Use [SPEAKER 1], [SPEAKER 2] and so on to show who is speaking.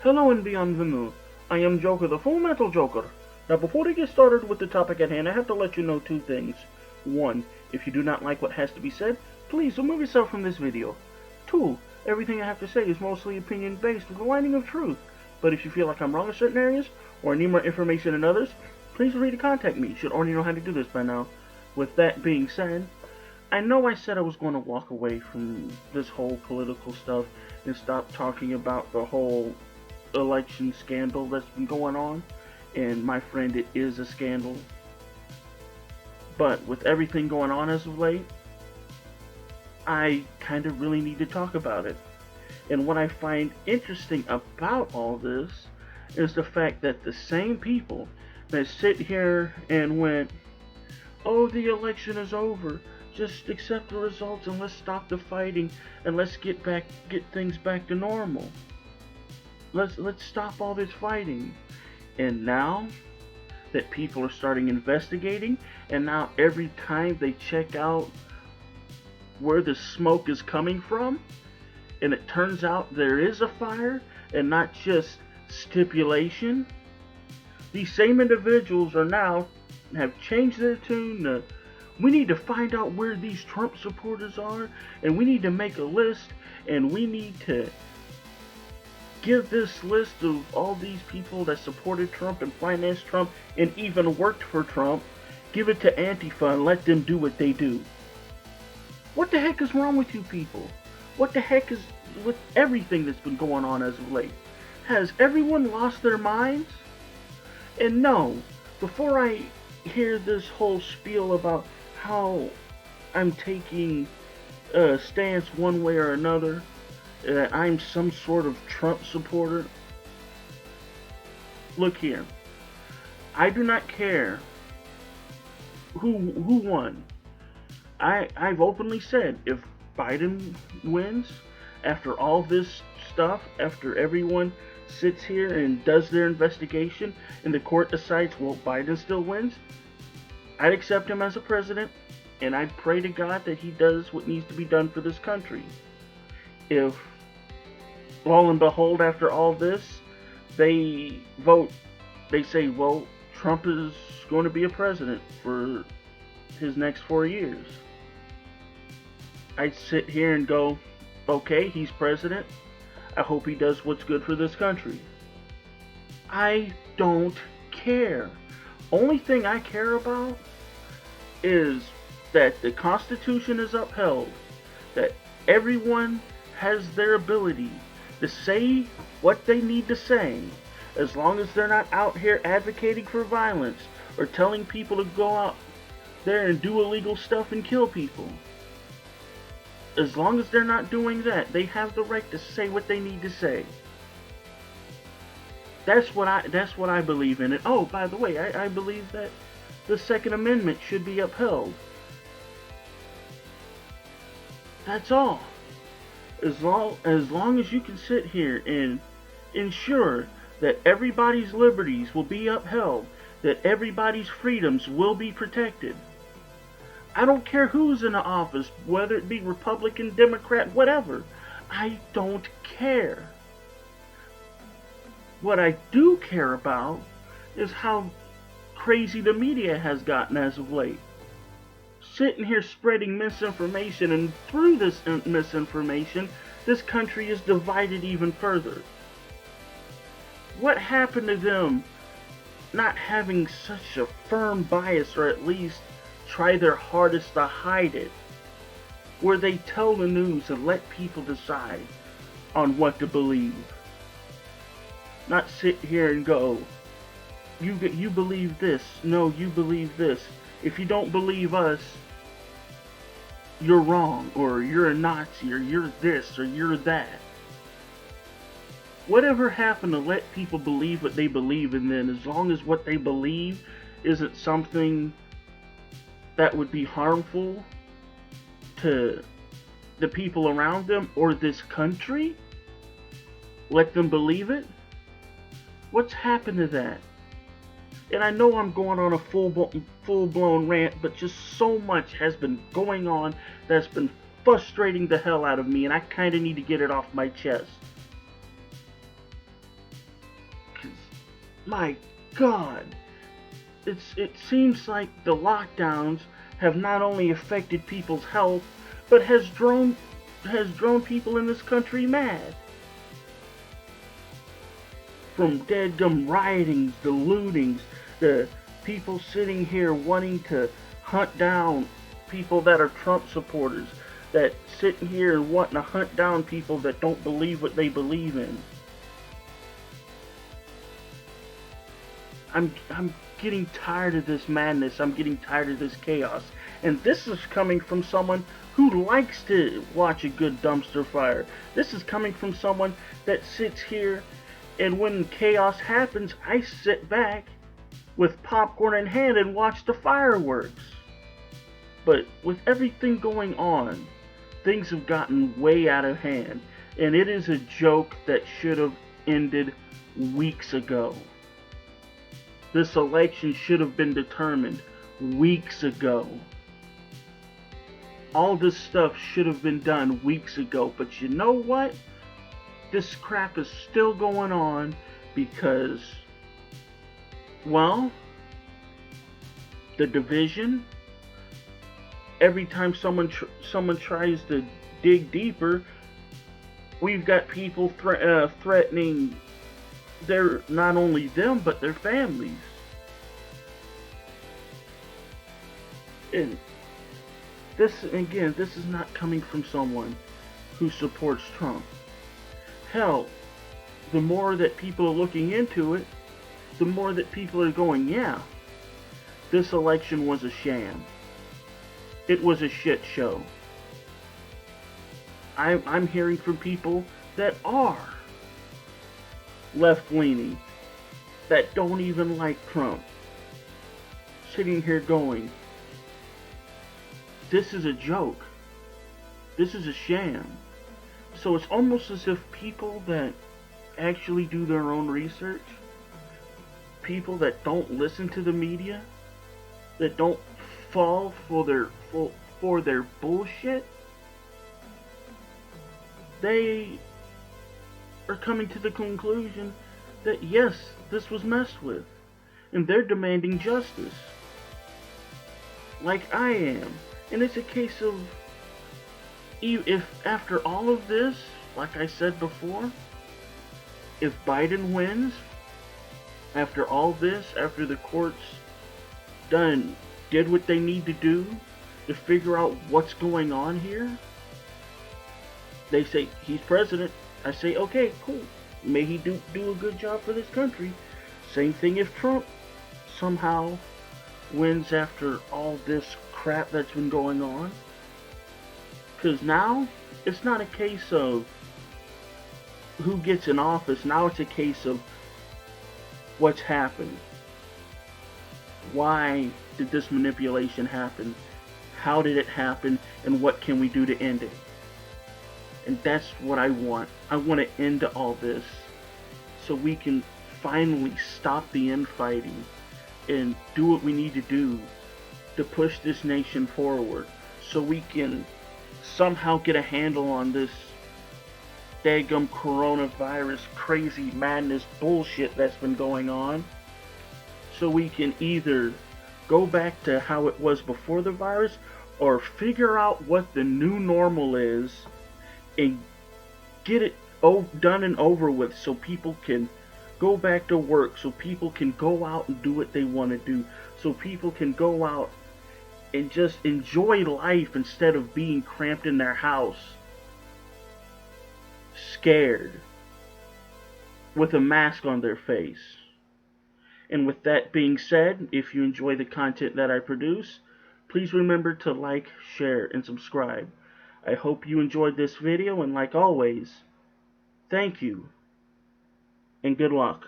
[SPEAKER 1] Hello and bienvenue. I am Joker, the Full Metal Joker. Now before we get started with the topic at hand, I have to let you know two things. One, if you do not like what has to be said, please remove yourself from this video. Two, everything I have to say is mostly opinion based with a lining of truth. But if you feel like I'm wrong in certain areas, or need more information in others, please feel free to contact me. You should already know how to do this by now. With that being said, I know I said I was going to walk away from this whole political stuff and stop talking about the whole election scandal that's been going on, and my friend, it is a scandal. But with everything going on as of late, I kind of really need to talk about it. And what I find interesting about all this is the fact that the same people that sit here and went, oh, the election is over, just accept the results and let's stop the fighting and let's get things back to normal. Let's stop all this fighting. And now that people are starting investigating, and now every time they check out where the smoke is coming from, and it turns out there is a fire and not just stipulation, these same individuals are now have changed their tune. We need to find out where these Trump supporters are, and we need to make a list, and we need to give this list of all these people that supported Trump and financed Trump and even worked for Trump, give it to Antifa and let them do what they do. What the heck is wrong with you people? What the heck is with everything that's been going on as of late? Has everyone lost their minds? And no, before I hear this whole spiel about how I'm taking a stance one way or another, I'm some sort of Trump supporter. Look here, I do not care who won. I've openly said, if Biden wins, after all this stuff, after everyone sits here and does their investigation and the court decides, well, Biden still wins, I'd accept him as a president, and I'd pray to God that he does what needs to be done for this country. If, lo and behold, after all this, they say, well, Trump is going to be a president for his next 4 years, I'd sit here and go, okay, he's president. I hope he does what's good for this country. I don't care. Only thing I care about is that the Constitution is upheld, that everyone has their ability to say what they need to say, as long as they're not out here advocating for violence or telling people to go out there and do illegal stuff and kill people. As long as they're not doing that, they have the right to say what they need to say. That's what I believe in it. Oh, by the way, I believe that the Second Amendment should be upheld. That's all. As long as you can sit here and ensure that everybody's liberties will be upheld, that everybody's freedoms will be protected. I don't care who's in the office, whether it be Republican, Democrat, whatever. I don't care. What I do care about is how crazy the media has gotten as of late. Sitting here spreading misinformation, and through this misinformation, this country is divided even further. What happened to them not having such a firm bias, or at least try their hardest to hide it, where they tell the news and let people decide on what to believe? Not sit here and go, you believe this, no, you believe this. If you don't believe us, you're wrong, or you're a Nazi, or you're this, or you're that. Whatever happened to let people believe what they believe, and then as long as what they believe isn't something that would be harmful to the people around them or this country, let them believe it? What's happened to that? And I know I'm going on a full-blown rant, but just so much has been going on that's been frustrating the hell out of me, and I kind of need to get it off my chest. My God, it seems like the lockdowns have not only affected people's health, but has drawn people in this country mad. From deadgum riotings, the lootings, the people sitting here wanting to hunt down people that are Trump supporters, that sitting here and wanting to hunt down people that don't believe what they believe in. I'm getting tired of this madness. I'm getting tired of this chaos. And this is coming from someone who likes to watch a good dumpster fire. This is coming from someone that sits here, and when chaos happens, I sit back with popcorn in hand and watch the fireworks. But with everything going on, things have gotten way out of hand, and it is a joke that should have ended weeks ago. This election should have been determined weeks ago. All this stuff should have been done weeks ago, but you know what? This crap is still going on because, well, the division. Every time someone tries to dig deeper, we've got people threatening not only them but their families. And this is not coming from someone who supports Trump. Hell, the more that people are looking into it, the more that people are going, yeah, this election was a sham. It was a shit show. I'm hearing from people that are left-leaning, that don't even like Trump, sitting here going, this is a joke. This is a sham. So it's almost as if people that actually do their own research, people that don't listen to the media, that don't fall for their bullshit, they are coming to the conclusion that yes, this was messed with, and they're demanding justice, like I am. And it's a case of, if after all of this, like I said before, if Biden wins, after all this, after the courts did what they need to do to figure out what's going on here, they say he's president. I say, okay, cool. May he do a good job for this country. Same thing if Trump somehow wins after all this crap that's been going on. Because now, it's not a case of who gets in office. Now it's a case of what's happened. Why did this manipulation happen? How did it happen? And what can we do to end it? And that's what I want. I want to end all this so we can finally stop the infighting and do what we need to do to push this nation forward, so we can somehow get a handle on this daggum coronavirus crazy madness bullshit that's been going on, so we can either go back to how it was before the virus or figure out what the new normal is and get it done and over with, so people can go back to work, so people can go out and do what they want to do, so people can go out and just enjoy life instead of being cramped in their house, scared, with a mask on their face. And with that being said, if you enjoy the content that I produce, please remember to like, share, and subscribe. I hope you enjoyed this video, and like always, thank you, and good luck.